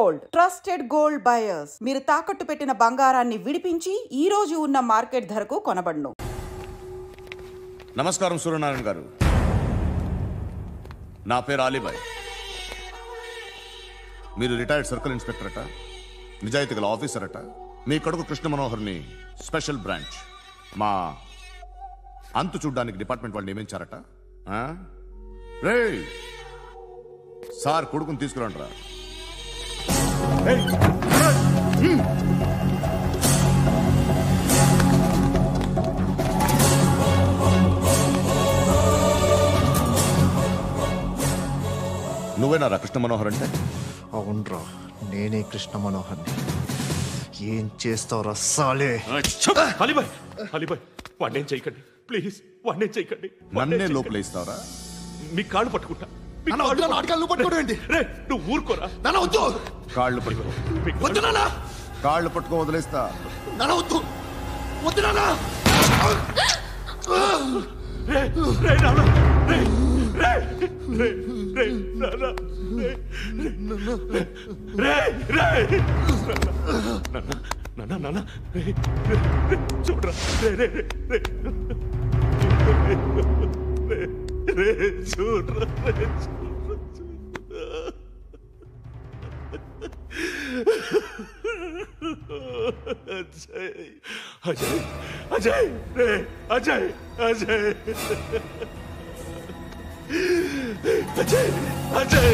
Gold, trusted gold buyers. మీరు తాకట్టు పెట్టిన బంగారాన్ని విడిపించి ఈ రోజు ఉన్న మార్కెట్ ధరకు కొనబడును. నమస్కారం సూర్యనారాయణ గారు, నా పేరు అలీబాయ్. మీరు రిటైర్డ్ సర్కిల్ ఇన్స్పెక్టర్ అట, నిజాయితీ గల ఆఫీసర్ అట. మీ కొడుకు కృష్ణ మనోహర్ని స్పెషల్ బ్రాంచ్ మా అంతు చూడ్డానికి డిపార్ట్మెంట్ వాళ్ళు నియమించారట. రే సార్, కొడుకుని తీసుకురండి రా. నువ్వేనారా కృష్ణ మనోహర్ అంటే? అవునరా, నేనే కృష్ణ మనోహర్ని. ఏం చేస్తావురా సాలే? అలీబాయ్, అలీబాయ్, వాడినేం చేయకండి ప్లీజ్, వాడినేం చేయకండి. నన్నే లోపలేస్తావరా? మీ కాళ్ళు పట్టుకుంటా. నువ్వు ఊరుకోరా. కాళ్ళు పట్టుకో. కాళ్ళు పట్టుకో వదిలేస్తా. చూడరా, చూడరా. అజయ్, అజయ్, అజయ్, అజయ్, అజయ్, అజయ్.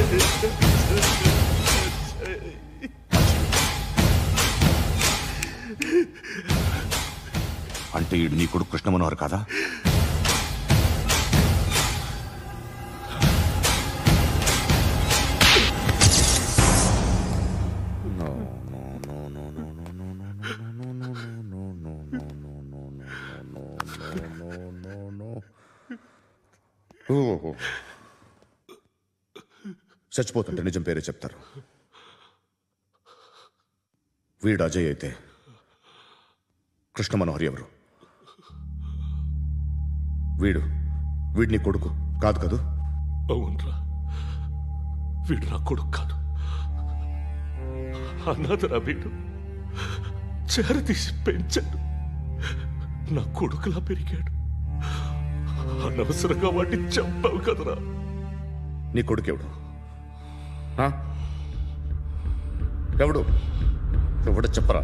అంటే ఈడు నీ కొడుకు కృష్ణ మనోహర్ కాదా? చచ్చిపోతుంటే నిజం పేరే చెప్తారు. వీడు అజయ్ అయితే కృష్ణ మనోహర్ ఎవరు? వీడిని కొడుకు కాదు కదూ? అవునరా, వీడు నా కొడుకు కాదు, అనాథరా. వీడు చేరతీసి పెంచాడు, నా కొడుకులా పెరిగాడు. అనవసరంగా వాడిని చంపావు కదరా. నీ కొడుకెవడు? ఎవడు? ఎవడు చెప్పరా?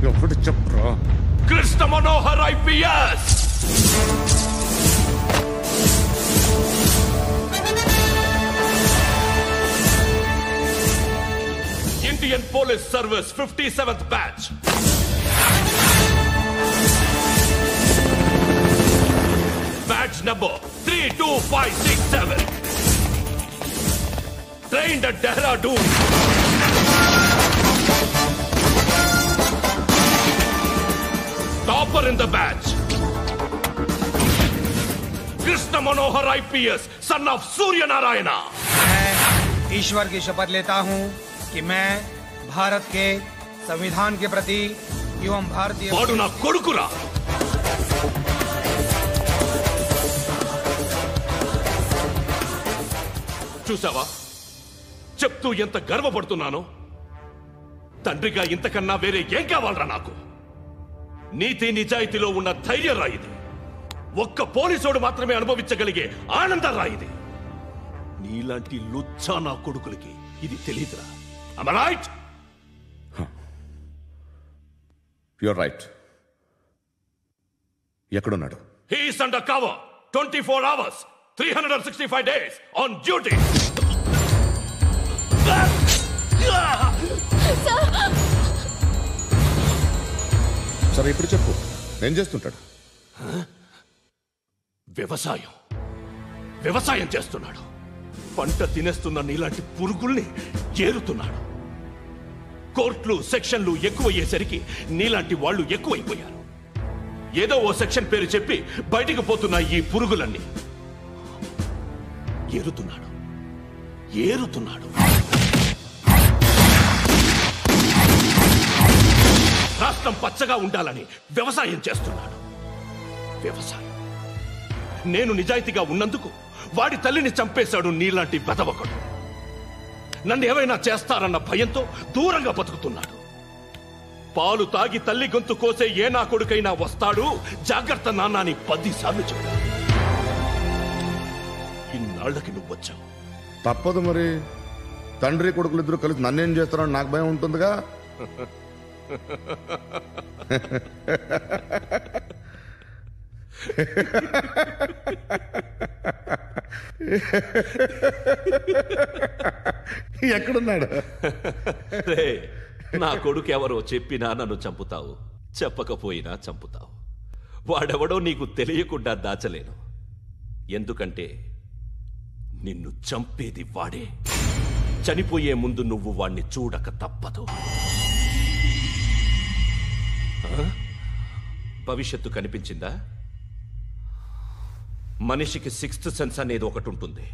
ఎవడు చెప్పరా? Krishna Manohar IPS. Indian police service 57th batch. Badge number 32567. Trained at Dehradun. Topper in the batch. Krishna Manohar IPS, son of Surya Narayana. मैं ईश्वर की शपथ लेता हूं कि मैं भारत के संविधान के प्रति एवं भारतीय वाडु ना कोडुकुरा. చూసావా, చెప్తూ ఎంత గర్వపడుతున్నానో. తండ్రిగా ఇంతకన్నా వేరే ఏం కావాలరా నాకు? నీతి నిజాయితీలో ఉన్న ధైర్యం రా ఇది. ఒక్క పోలీసోడు మాత్రమే అనుభవించగలిగే ఆనందం రా ఇది. నీలాంటి లుచ్చా నా కొడుకులకి ఇది తెలీదురా. Am I right? You're right. ఎక్కడున్నాడు? He is under cover 24 hours 365 days on duty. సరే, ఇప్పుడు చెప్పు, ఏం చేస్తుంటాడు? వ్యవసాయం చేస్తున్నాడు. పంట తినేస్తున్న నీలాంటి పురుగుల్ని ఏరుతున్నాడు. కోర్టులు సెక్షన్లు ఎక్కువయ్యేసరికి నీలాంటి వాళ్ళు ఎక్కువైపోయారు. ఏదో ఓ సెక్షన్ పేరు చెప్పి బయటికి పోతున్న ఈ పురుగులన్నీ ఏరుతున్నాడు. రాష్ట్రం పచ్చగా ఉండాలని వ్యవసాయం చేస్తున్నాడు. నేను నిజాయితీగా ఉన్నందుకు వాడి తల్లిని చంపేశాడు నీలాంటి బెదవకుడు. నన్ను ఏమైనా చేస్తారన్న భయంతో దూరంగా బతుకుతున్నాడు. పాలు తాగి తల్లి గొంతు కోసే ఏ నా కొడుకైనా వస్తాడు, జాగ్రత్త నాన్న అని 10 సార్లు చెప్పాడు. ఇన్నాళ్ళకి నువ్వు వచ్చావు. తప్పదు మరి. తండ్రి కొడుకులు ఇద్దరు కలిసి నన్నేం చేస్తారని నాకు భయం ఉంటుందిగా. ఎక్కడున్నాడు? రే, నా కొడుకు ఎవరో చెప్పినా నన్ను చంపుతావు, చెప్పకపోయినా చంపుతావు. వాడెవడో నీకు తెలియకుండా దాచలేను. ఎందుకంటే నిన్ను చంపేది వాడే. చనిపోయే ముందు నువ్వు వాణ్ణి చూడక తప్పదు. భవిష్యత్తు కనిపించిందా? మనిషికి 6th సెన్స్ అనేది ఒకటి ఉంటుంది.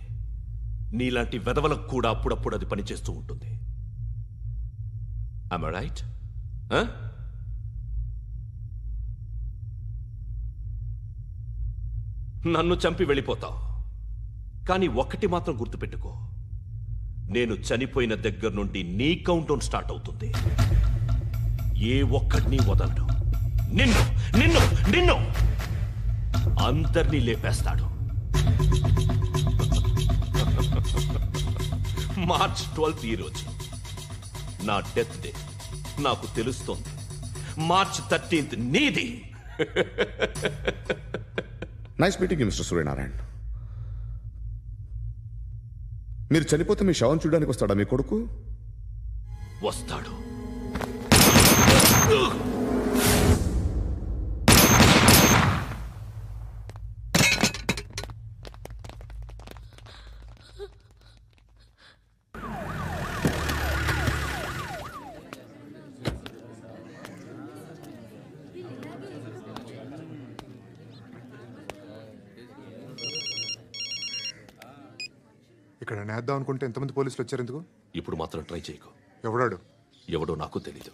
నీలాంటి వెధవలకు కూడా అప్పుడప్పుడు అది పనిచేస్తూ ఉంటుంది. Am I right? నన్ను చంపి వెళ్ళిపోతావు, కానీ ఒక్కటి మాత్రం గుర్తుపెట్టుకో, నేను చనిపోయిన దగ్గర నుండి నీ కౌంటౌన్ స్టార్ట్ అవుతుంది. ఏ ఒక్కడిని వదలడు. నిన్ను నిన్ను నిన్ను అందరినీ లేపేస్తాడు. మార్చ్ 12 ఈ రోజు నా డెత్ డే. నాకు తెలుస్తోంది. మార్చ్ 13 నీది. Nice meeting mister Suryanarayana. మీరు చనిపోతే మీ శవం చూడడానికి వస్తాడా మీ కొడుకు? వస్తాడు. ఇక్కడ నేద్దాం అనుకుంటే ఎంతమంది పోలీసులు వచ్చారు ఎందుకు? ఇప్పుడు మాత్రం ట్రై చేయకు. ఎవడాడు? ఎవడో నాకు తెలీదు.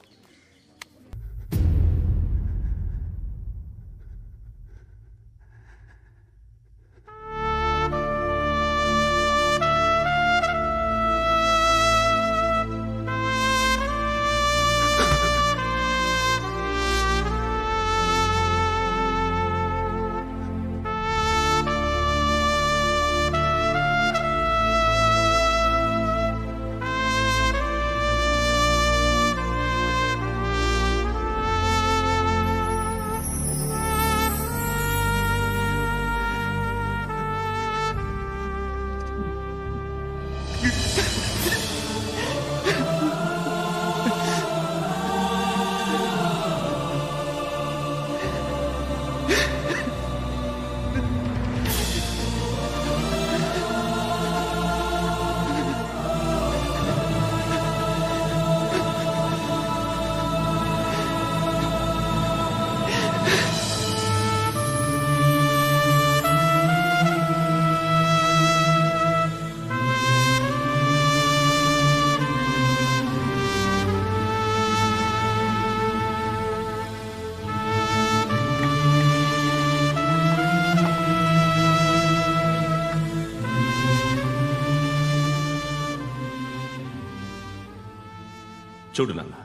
చూడు నాన్న,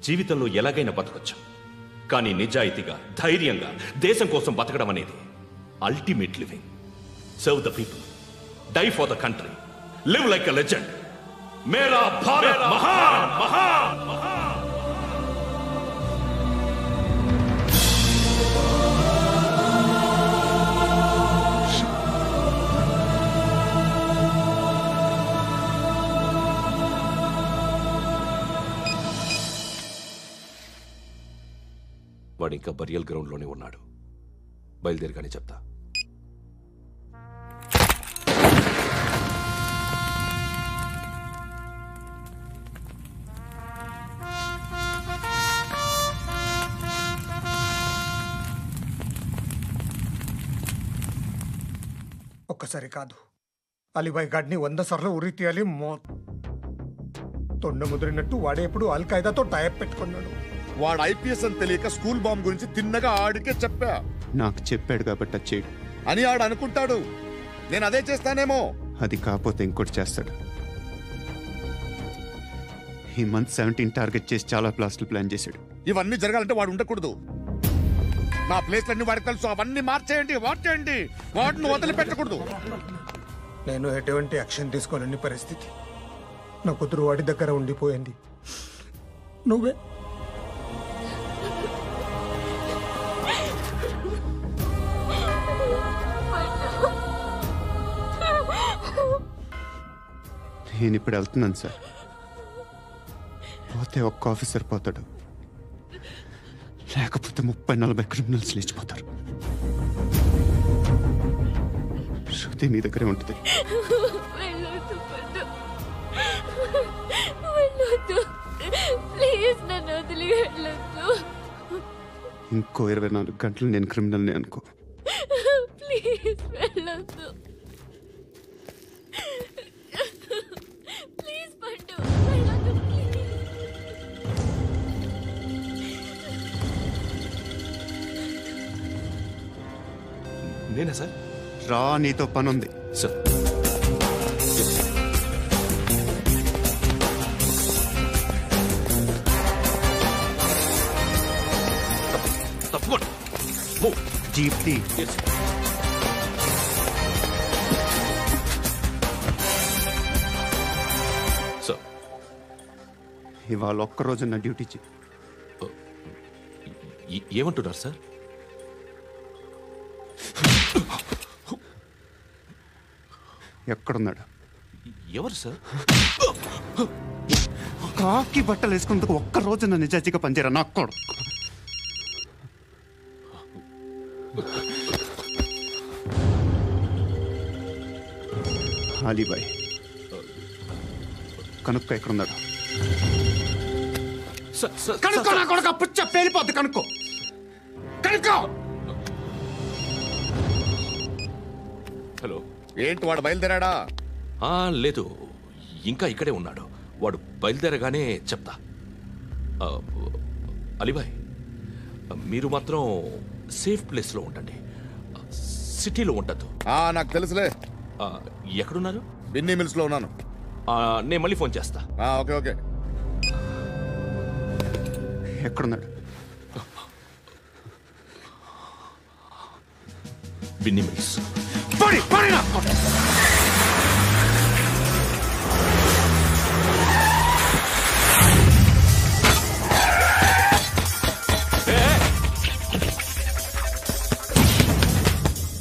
జీవితంలో ఎలాగైనా బతకొచ్చు, కానీ నిజాయితీగా ధైర్యంగా దేశం కోసం బతకడం అనేది ultimate living. Serve the people, die for the country, live like a legend. మేరా భారత్ మహాన్ మహాన్ మహాన్. వాడు ఇంకా బరియల్ గ్రౌండ్లోనే ఉన్నాడు. బయలుదేరగానే చెప్తా. ఒక్కసారి కాదు, అలీబాయ్ గాడిని 100 సార్లు ఉరి తీయాలి. తొండ ముదిరినట్టు వాడే ఎప్పుడు అల్ ఖైదాతో టైప్ పెట్టుకున్నాడు. వాడు ఐపీఎస్ అని తెలియక స్కూల్ బాంబ్ గురించి తిన్నగా ఆడికే చెప్పా. నాకు చెప్పాడు కాబట్టి చేయడు అని ఆడు అనుకుంటాడు. నేను అదే చేస్తానేమో. అది కాకపోతే ఇంకోటి చేస్తాడు. ఈ మంత్ 17 టార్గెట్ చేసి చాలా బ్లాస్టులు ప్లాన్ చేశాడు. ఇవన్నీ జరగాలంటే వాడు ఉండకూడదు. నా ప్లేస్లన్నీ వాడికి తెలుసు. అవన్నీ మార్చేయండి, వాటిని వదిలిపెట్టకూడదు. నేను ఎటువంటి యాక్షన్ తీసుకోలేని పరిస్థితి. నా కూతురు వాడి దగ్గర ఉండిపోయింది. నువ్వే నేను ఇప్పుడు వెళ్తున్నాను సార్. పోతే ఒక్క ఆఫీసర్ పోతాడు, లేకపోతే 30-40 క్రిమినల్స్ లేచిపోతారు. శృతి మీ దగ్గరే ఉంటుంది. ఇంకో 24 గంటలు నేను క్రిమినల్ని అనుకో. ప్లీజ్ వెళ్ళొద్దు. ప్లీజ్ పండు వెళ్ళొద్దు. నేనా సార్? రా, నీతో పనుంది సార్. తప్పకుండా జీప్తి. సార్, ఇవాళ ఒక్కరోజు నా డ్యూటీ చేయి. ఏమంటున్నారు సార్? ఎక్కడున్నాడు? ఎవరు సార్? కాకి బట్టలు వేసుకున్నందుకు ఒక్కరోజు నా నిజాజీగా పనిచేయరా నా కొడుకు. అలీబాయ్ కనుక్కో ఎక్కడున్నాడు. కనుక్కో నా కొడుకు. పుచ్చ పేలిపోద్ది. కనుక్కో. హలో. ఏంటి వాడు బయలుదేరాడా? లేదు, ఇంకా ఇక్కడే ఉన్నాడు. వాడు బయలుదేరగానే చెప్తా. అలీబాయ్, మీరు మాత్రం సేఫ్ ప్లేస్లో ఉండండి, సిటీలో ఉండద్దు. నాకు తెలుసులే. ఎక్కడున్నారు? బిన్నీ మిల్స్ లో ఉన్నాను. నేను మళ్ళీ ఫోన్ చేస్తా. Okay okay. ఎక్కడున్నాడు? బిన్నీ మిల్స్.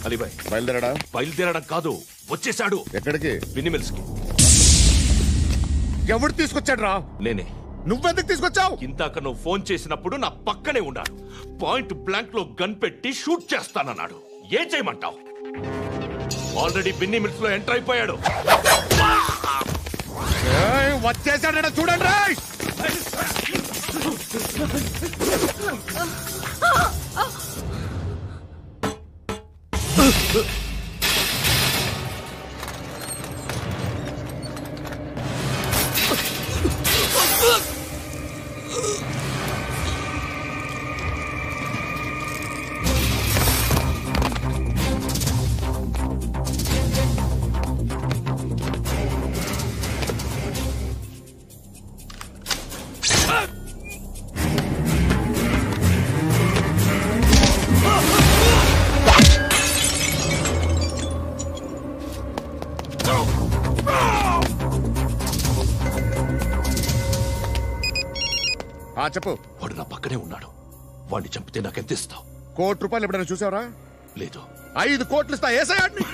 అలీబాయ్ బయలుదేరాడా? బయలుదేరడం కాదు, వచ్చేసాడు. ఎక్కడికి? బిన్నీ మిల్స్ కి. ఎవడు తీసుకొచ్చాడు రా? నేనే. నువ్వెందుకు తీసుకొచ్చావు? ఇందాక నువ్వు ఫోన్ చేసినప్పుడు నా పక్కనే ఉన్నాడు. పాయింట్ బ్లాంక్ లో గన్ పెట్టి షూట్ చేస్తానన్నాడు. ఏం చేయమంటావు? ఆల్రెడీ బిన్నీ మిల్స్ లో ఎంటర్ అయిపోయాడు. వచ్చేసాడ చూడండి. చెప్పు. వాడు నా పక్కనే ఉన్నాడు. వాడిని చంపితే నాకెంత ఇస్తావు? ₹1 కోటి ఎప్పుడైనా చూసావరా? లేదు. 5 కోట్లు ఇస్తా. ఏసయాడిని.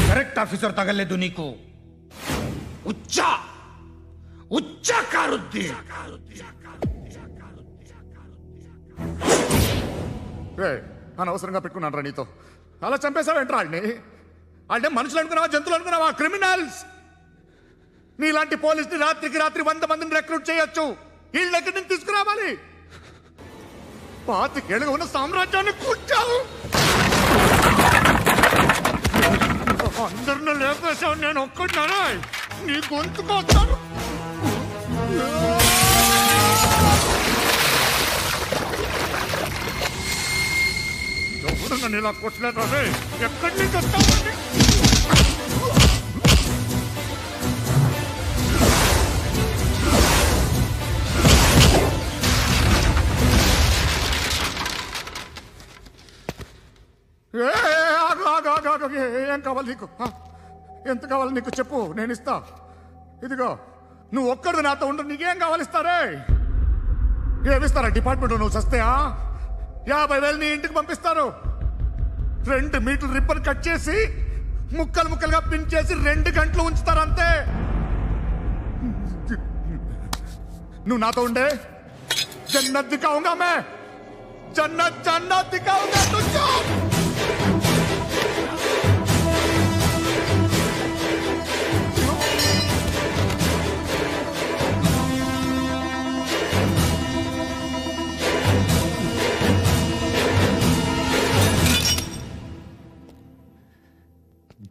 కరెక్ట్ ఆఫీసర్ తగలేదు నీకు. ఉచ్చ కారుద్ది. అనవసరంగా పెట్టుకున్నాను రా నీతో. అలా చంపేశావేంట్రా వాళ్ళని? వాళ్ళే మనుషులు అనుకున్నావా, జంతువులు అనుకున్నావా? క్రిమినల్స్. నీలాంటి పోలీసుని రాత్రికి రాత్రి 100 మందిని రిక్రూట్ చేయొచ్చు. వీళ్ళ దగ్గర నుంచి తీసుకురావాలి. 25 ఏళ్ళుగా ఉన్న సామ్రాజ్యాన్ని కూర్చావు. అందరిని లేపేశావు, నేను ఒక్కడినారా? నీ గొంతుకొస్తాను. ఎవరు నన్ను ఇలా కొట్టలేదా? ఎక్కడి నుంచి వస్తావు? ఏం కావాలి నీకు? ఎంత కావాలి నీకు చెప్పు, నేను ఇస్తా. ఇదిగో, నువ్వు ఒక్కడు నాతో ఉండు. నీకేం కావాలి ఇస్తారే? ఏమిస్తారా డిపార్ట్మెంట్? నువ్వు చస్తే 50,000 నీ ఇంటికి పంపిస్తారు. 2 మీటర్లు రిబ్బన్ కట్ చేసి ముక్కలు ముక్కలుగా పిన్ చేసి 2 గంటలు ఉంచుతారు అంతే. నువ్వు నాతో ఉండే జన్నత్ దిఖాऊंगा मैं, जन्नत दिखाऊंगा तुझको.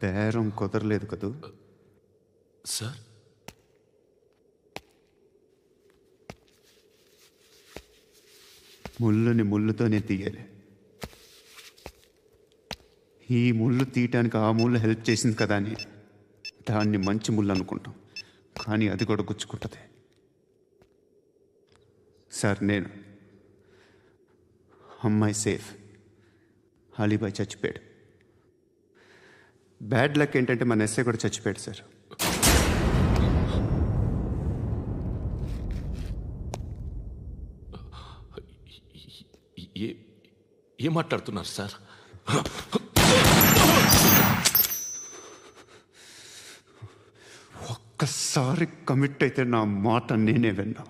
బేరం కుదరలేదు కదూ సార్? ముళ్ళుని ముళ్ళుతోనే తీయాలి. ఈ ముళ్ళు తీయటానికి ఆ ముళ్ళు హెల్ప్ చేసింది కదా అని దాన్ని మంచి ముళ్ళు అనుకుంటాం, కానీ అది కూడా గుచ్చుకుంటుంది. సార్, నేను అమ్మాయి సేఫ్, అలీబాయ్ చచ్చిపోయాడు. బ్యాడ్ లక్ ఏంటంటే మన ఎస్ఐ కూడా చచ్చిపోయాడు సార్. ఏం మాట్లాడుతున్నారు సార్? ఒక్కసారి కమిట్ అయితే నా మాట నేనే విన్నా.